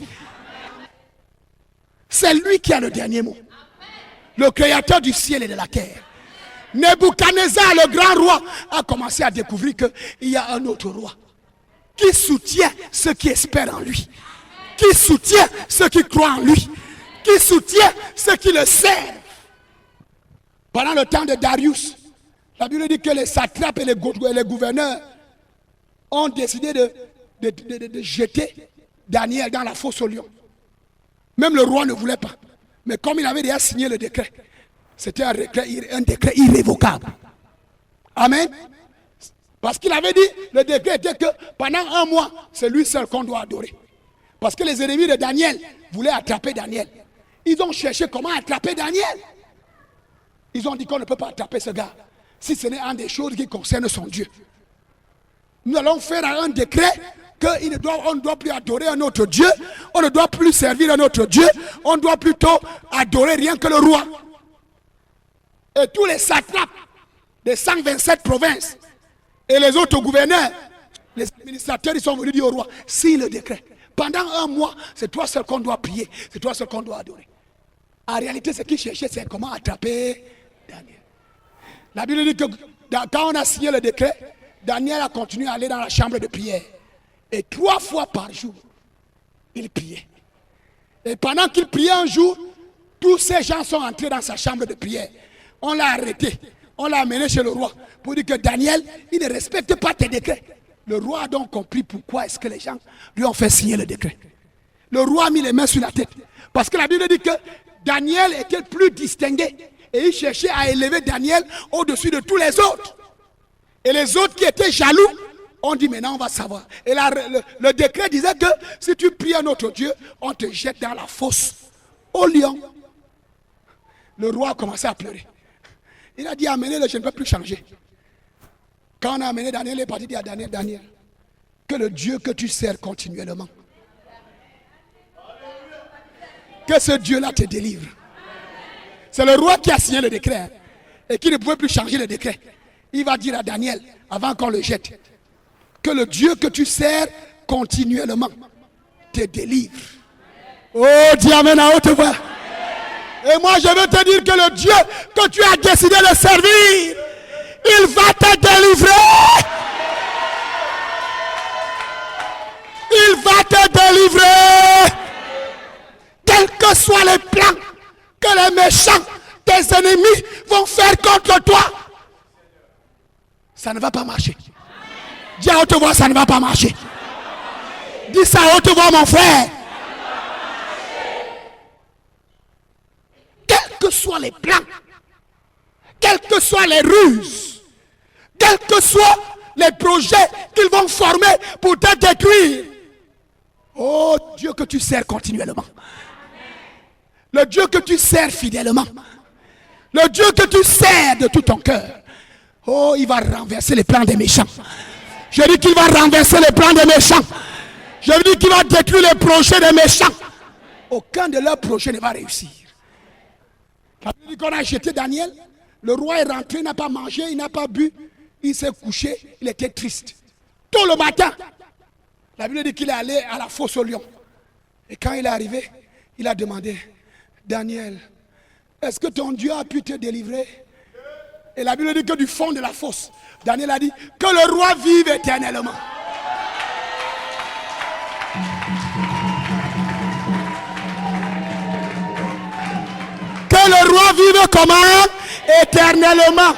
C'est lui qui a le dernier mot. Le créateur du ciel et de la terre. Nebuchadnezzar, le grand roi, a commencé à découvrir qu'il y a un autre roi qui soutient ceux qui espèrent en lui, qui soutient ceux qui croient en lui, qui soutient ceux qui le servent. Pendant le temps de Darius, la Bible dit que les satrapes et les gouverneurs ont décidé de jeter Daniel dans la fosse aux lions. Même le roi ne voulait pas. Mais comme il avait déjà signé le décret, c'était un décret irrévocable. Amen. Parce qu'il avait dit, le décret était que pendant un mois, c'est lui seul qu'on doit adorer. Parce que les ennemis de Daniel voulaient attraper Daniel. Ils ont cherché comment attraper Daniel. Ils ont dit qu'on ne peut pas attraper ce gars si ce n'est un des choses qui concernent son Dieu. Nous allons faire un décret qu'on ne doit plus adorer un autre Dieu, on ne doit plus servir un autre Dieu, on doit plutôt adorer rien que le roi. Et tous les satrapes des 127 provinces et les autres gouverneurs, les administrateurs, ils sont venus dire au roi, signe le décret. Pendant un mois, c'est toi seul qu'on doit prier, c'est toi seul qu'on doit adorer. En réalité, ce qu'ils cherchaient, c'est comment attraper Daniel. La Bible dit que quand on a signé le décret, Daniel a continué à aller dans la chambre de prière. Et 3 fois par jour, il priait. Et pendant qu'il priait un jour, tous ces gens sont entrés dans sa chambre de prière. On l'a arrêté. On l'a amené chez le roi pour dire que Daniel, il ne respecte pas tes décrets. Le roi a donc compris pourquoi est-ce que les gens lui ont fait signer le décret. Le roi a mis les mains sur la tête. Parce que la Bible dit que Daniel était plus distingué. Et il cherchait à élever Daniel au-dessus de tous les autres. Et les autres qui étaient jaloux ont dit maintenant on va savoir. Et là, le décret disait que si tu pries un autre Dieu, on te jette dans la fosse au lion. Le roi a commencé à pleurer. Il a dit amenez-le, je ne peux plus changer. Quand on a amené Daniel, il est parti dire à Daniel, Daniel, que le Dieu que tu sers continuellement, que ce Dieu-là te délivre. C'est le roi qui a signé le décret et qui ne pouvait plus changer le décret. Il va dire à Daniel, avant qu'on le jette, que le Dieu que tu sers continuellement te délivre. Oh, dis amen à haute voix. Et moi je veux te dire que le Dieu que tu as décidé de servir, il va te délivrer. Il va te délivrer. Quels que soient les plans que les méchants, tes ennemis vont faire contre toi, ça ne va pas marcher. Dis à haute voix, ça ne va pas marcher. Dis ça à haute voix, mon frère. Quels que soient les plans, quelles que soient les ruses, quels que soient les projets qu'ils vont former pour te détruire, oh Dieu que tu sers continuellement, le Dieu que tu sers fidèlement, le Dieu que tu sers de tout ton cœur, oh, il va renverser les plans des méchants. Je dis qu'il va renverser les plans des méchants. Je dis qu'il va détruire les projets des méchants. Aucun de leurs projets ne va réussir. Quand on a jeté Daniel, le roi est rentré, il n'a pas mangé, il n'a pas bu, il s'est couché, il était triste. Tôt le matin, la Bible dit qu'il est allé à la fosse au lion. Et quand il est arrivé, il a demandé, Daniel, est-ce que ton Dieu a pu te délivrer? Et la Bible dit que du fond de la fosse, Daniel a dit que le roi vive éternellement. Que le roi vive comment? Éternellement.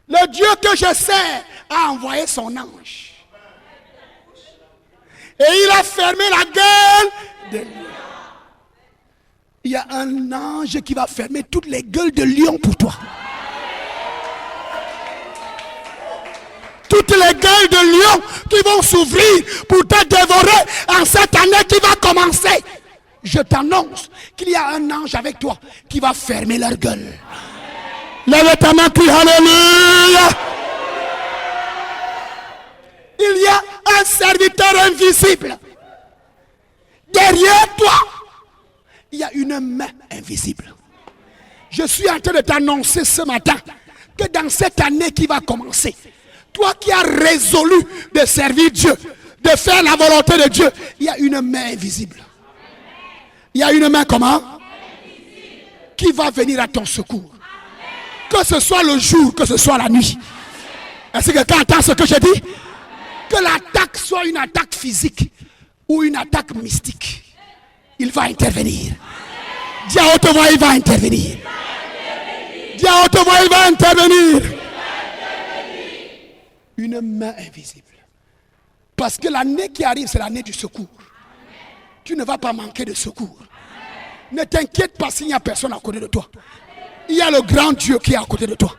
Le Dieu que je sers a envoyé son ange. Et il a fermé la gueule des lions. Il y a un ange qui va fermer toutes les gueules de lions pour toi. Toutes les gueules de lions qui vont s'ouvrir pour te dévorer en cette année qui va commencer. Je t'annonce qu'il y a un ange avec toi qui va fermer leur gueule. Lève ta main, crie alléluia. Il y a un serviteur invisible. Derrière toi, il y a une main invisible. Je suis en train de t'annoncer ce matin que dans cette année qui va commencer, toi qui as résolu de servir Dieu, de faire la volonté de Dieu, il y a une main invisible. Il y a une main comment? Qui va venir à ton secours. Que ce soit le jour, que ce soit la nuit. Est-ce que quelqu'un entend ce que je dis? Que l'attaque soit une attaque physique ou une attaque mystique, il va intervenir. Dis à haute voix, il va intervenir. Dis à haute voix, il va intervenir. Une main invisible. Parce que l'année qui arrive, c'est l'année du secours. Tu ne vas pas manquer de secours. Ne t'inquiète pas s'il n'y a personne à côté de toi. Il y a le grand Dieu qui est à côté de toi.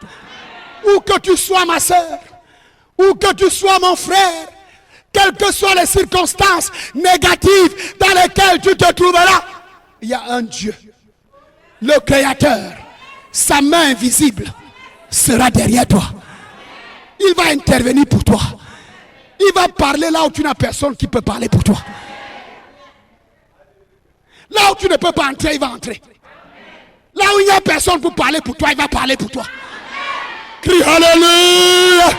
Où que tu sois ma soeur, où que tu sois mon frère, quelles que soient les circonstances négatives dans lesquelles tu te trouveras, il y a un Dieu, le Créateur. Sa main invisible sera derrière toi. Il va intervenir pour toi. Il va parler là où tu n'as personne qui peut parler pour toi. Là où tu ne peux pas entrer, il va entrer. Là où il n'y a personne pour parler pour toi, il va parler pour toi. Crie alléluia.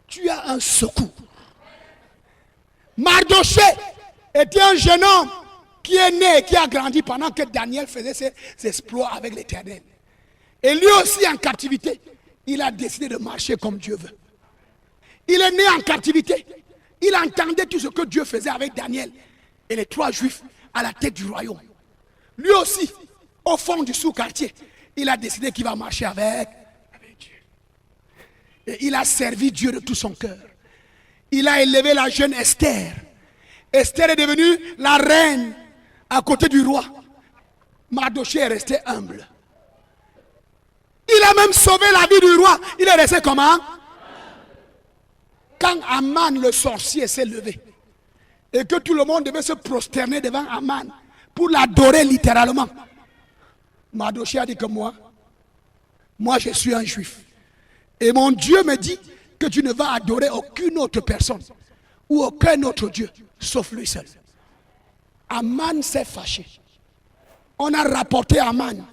Tu as un secours. Mardoché était un jeune homme qui est né et qui a grandi pendant que Daniel faisait ses exploits avec l'Éternel. Et lui aussi en captivité, il a décidé de marcher comme Dieu veut. Il est né en captivité. Il entendait tout ce que Dieu faisait avec Daniel et les 3 Juifs à la tête du royaume. Lui aussi, au fond du sous-quartier, il a décidé qu'il va marcher avec Dieu. Et il a servi Dieu de tout son cœur. Il a élevé la jeune Esther. Esther est devenue la reine à côté du roi. Mardochée est resté humble. Il a même sauvé la vie du roi. Il est resté comment? Quand Aman le sorcier s'est levé et que tout le monde devait se prosterner devant Aman pour l'adorer littéralement, Mardochée a dit que moi je suis un juif. Et mon Dieu me dit que tu ne vas adorer aucune autre personne ou aucun autre Dieu, sauf lui seul. Aman s'est fâché. On a rapporté Aman.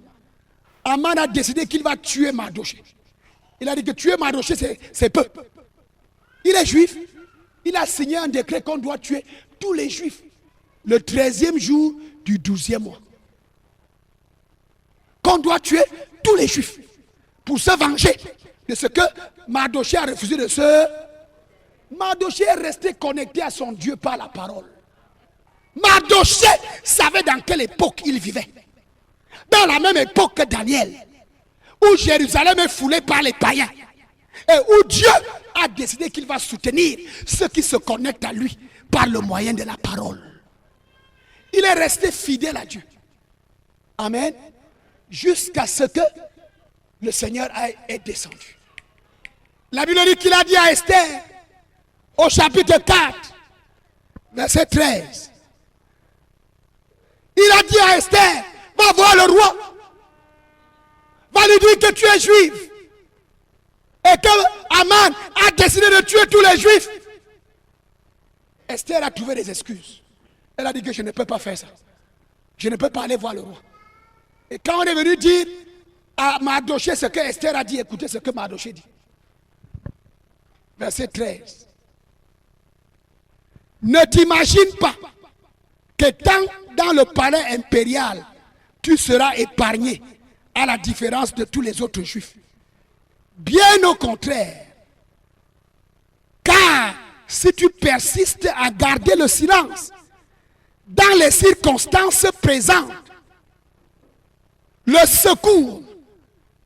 Aman a décidé qu'il va tuer Mardochée. Il a dit que tuer Mardochée, c'est peu. Il est juif. Il a signé un décret qu'on doit tuer tous les juifs le 13e jour du 12e mois. Qu'on doit tuer tous les juifs pour se venger de ce que Mardochée a refusé de se... Mardochée est resté connecté à son Dieu par la parole. Mardochée savait dans quelle époque il vivait. Dans la même époque que Daniel, où Jérusalem est foulée par les païens et où Dieu a décidé qu'il va soutenir ceux qui se connectent à lui par le moyen de la parole. Il est resté fidèle à Dieu. Amen. Jusqu'à ce que le Seigneur est descendu. La Bible dit qu'il a dit à Esther, au chapitre 4, verset 13. Il a dit à Esther, va voir le roi. Va lui dire que tu es juif. Et que Aman a décidé de tuer tous les juifs. Esther a trouvé des excuses. Elle a dit que je ne peux pas faire ça. Je ne peux pas aller voir le roi. Et quand on est venu dire à Mardochée ce que Esther a dit, écoutez ce que Mardochée dit. Verset 13. Ne t'imagine pas que tant dans le palais impérial, tu seras épargné à la différence de tous les autres juifs. Bien au contraire. Car si tu persistes à garder le silence dans les circonstances présentes, le secours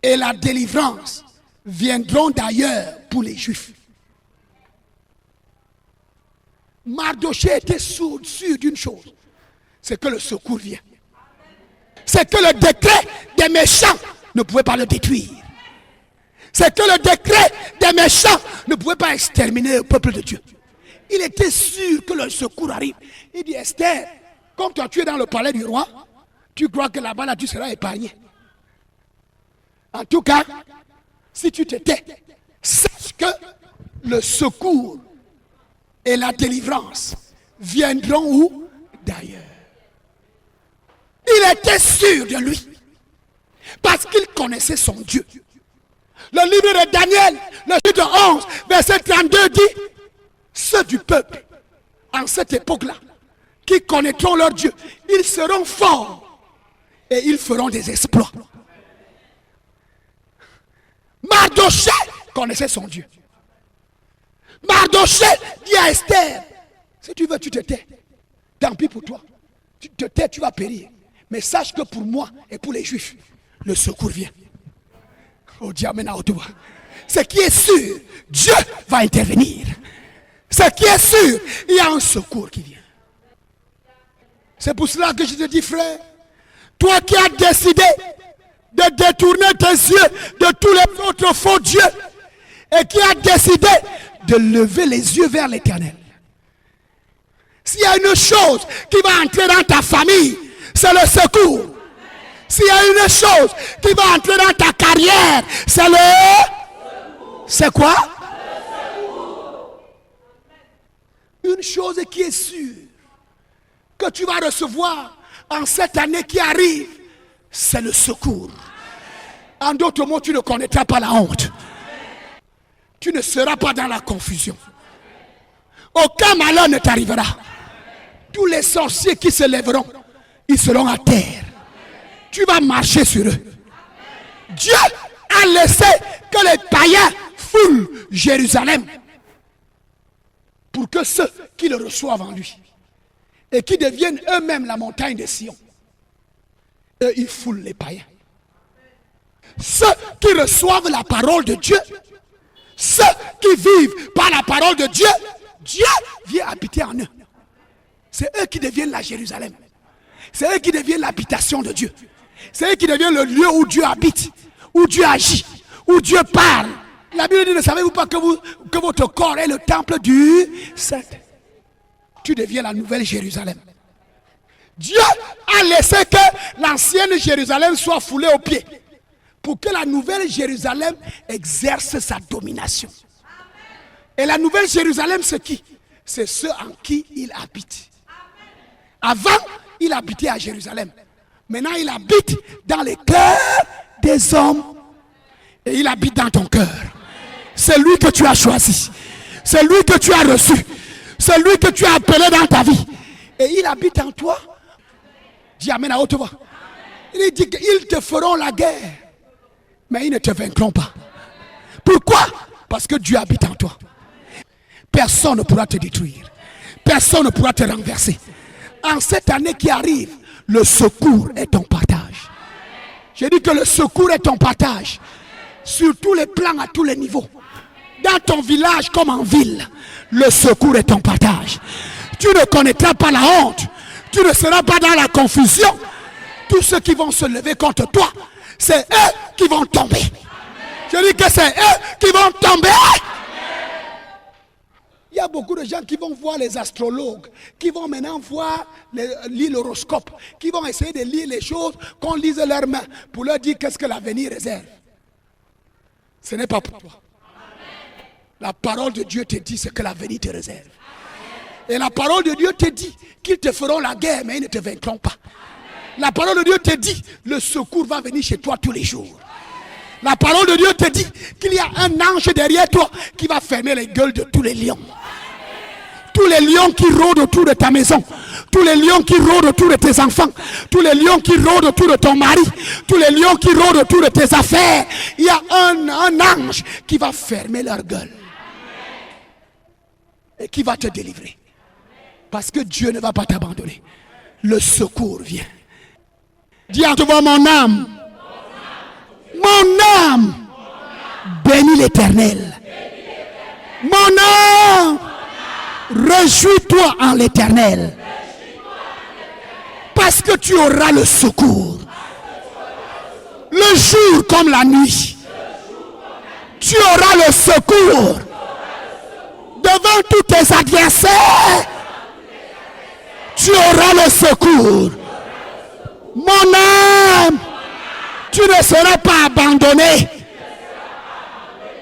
et la délivrance viendront d'ailleurs pour les Juifs. Mardochée était sûr d'une chose, c'est que le secours vient. C'est que le décret des méchants ne pouvait pas le détruire. C'est que le décret des méchants ne pouvait pas exterminer le peuple de Dieu. Il était sûr que le secours arrive. Il dit, Esther, comme toi tu es dans le palais du roi, tu crois que là-bas là, tu seras épargné. En tout cas, si tu te tais, sache que le secours et la délivrance viendront où? D'ailleurs. Il était sûr de lui. Parce qu'il connaissait son Dieu. Le livre de Daniel, le chapitre 11, verset 32 dit, ceux du peuple, en cette époque-là, qui connaîtront leur Dieu, ils seront forts et ils feront des exploits. Mardochée connaissait son Dieu. Mardochée dit à Esther, si tu veux, tu te tais. Tant pis pour toi. Tu te tais, tu vas périr. Mais sache que pour moi et pour les Juifs, le secours vient. Oh Dieu, ce qui est sûr, Dieu va intervenir. Ce qui est sûr, il y a un secours qui vient. C'est pour cela que je te dis, frère, toi qui as décidé de détourner tes yeux de tous les autres faux dieux et qui as décidé de lever les yeux vers l'Éternel. S'il y a une chose qui va entrer dans ta famille, c'est le secours. S'il y a une chose qui va entrer dans ta carrière, c'est le... C'est quoi? Une chose qui est sûre, que tu vas recevoir en cette année qui arrive, c'est le secours. En d'autres mots, tu ne connaîtras pas la honte. Tu ne seras pas dans la confusion. Aucun malheur ne t'arrivera. Tous les sorciers qui se lèveront, ils seront à terre. Tu vas marcher sur eux. Dieu a laissé que les païens foulent Jérusalem. pour que ceux qui le reçoivent en lui et qui deviennent eux-mêmes la montagne de Sion, eux, ils foulent les païens. Ceux qui reçoivent la parole de Dieu, ceux qui vivent par la parole de Dieu, Dieu vient habiter en eux. C'est eux qui deviennent la Jérusalem. C'est eux qui deviennent l'habitation de Dieu. C'est eux qui deviennent le lieu où Dieu habite, où Dieu agit, où Dieu parle. La Bible dit, ne savez-vous pas que votre corps est le temple du Saint? Tu deviens la nouvelle Jérusalem. Dieu a laissé que l'ancienne Jérusalem soit foulée aux pieds pour que la nouvelle Jérusalem exerce sa domination. Et la nouvelle Jérusalem, c'est qui? C'est ceux en qui il habite. Avant, il habitait à Jérusalem. Maintenant, il habite dans les cœurs des hommes. Et il habite dans ton cœur. C'est lui que tu as choisi. C'est lui que tu as reçu. C'est lui que tu as appelé dans ta vie. Et il habite en toi. Dis amen à haute voix. Il dit qu'ils te feront la guerre, mais ils ne te vaincront pas. Pourquoi? Parce que Dieu habite en toi. Personne ne pourra te détruire. Personne ne pourra te renverser. En cette année qui arrive, le secours est ton partage. J'ai dit que le secours est ton partage. Sur tous les plans, à tous les niveaux. Dans ton village comme en ville, le secours est ton partage. Tu ne connaîtras pas la honte. Tu ne seras pas dans la confusion. Tous ceux qui vont se lever contre toi, c'est eux qui vont tomber. Je dis que c'est eux qui vont tomber. Il y a beaucoup de gens qui vont voir les astrologues, qui vont maintenant lire l'horoscope, qui vont essayer de lire les choses qu'on lise leurs mains pour leur dire qu'est-ce que l'avenir réserve. Ce n'est pas pour toi. La parole de Dieu te dit ce que l'avenir te réserve. Et la parole de Dieu te dit qu'ils te feront la guerre, mais ils ne te vaincront pas. La parole de Dieu te dit le secours va venir chez toi tous les jours. La parole de Dieu te dit qu'il y a un ange derrière toi qui va fermer les gueules de tous les lions. Tous les lions qui rôdent autour de ta maison, tous les lions qui rôdent autour de tes enfants, tous les lions qui rôdent autour de ton mari, tous les lions qui rôdent autour de tes affaires, il y a un ange qui va fermer leur gueule et qui va te délivrer. Parce que Dieu ne va pas t'abandonner. Le secours vient. Dis à toi, mon âme, bénis l'Éternel. Mon âme, réjouis-toi en l'Éternel. Parce que tu auras le secours. Le jour comme la nuit. Tu auras le secours. Devant tous tes adversaires, tu auras le secours. Mon âme, tu ne seras pas abandonné.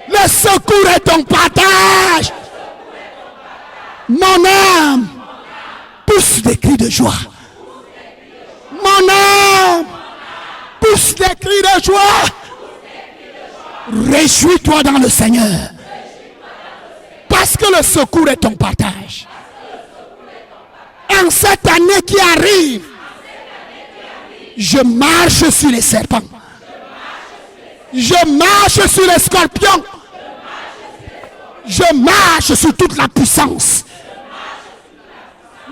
Le secours est ton partage. Mon âme, pousse des cris de joie. Mon âme, pousse des cris de joie. Réjouis-toi dans le Seigneur. Parce que le secours est ton partage. En cette année qui arrive, je marche sur les serpents. Je marche sur les scorpions. Je marche sur toute la puissance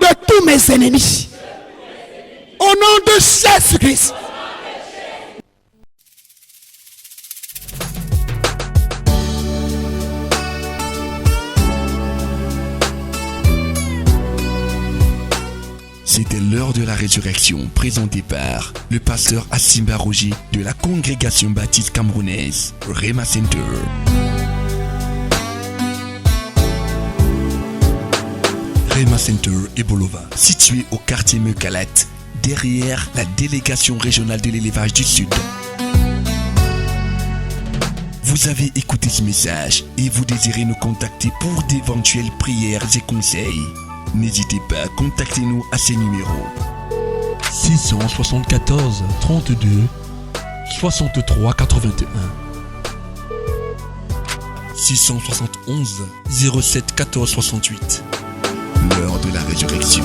de tous mes ennemis. Au nom de Jésus-Christ. C'était l'heure de la résurrection présentée par le pasteur Asimba Roger de la congrégation baptiste camerounaise Rema Center. Rema Center Ebolova, situé au quartier Mekalat, derrière la délégation régionale de l'élevage du Sud. Vous avez écouté ce message et vous désirez nous contacter pour d'éventuelles prières et conseils. N'hésitez pas à contacter nous à ces numéros 674 32 63 81 671 07 14 68. L'heure de la résurrection.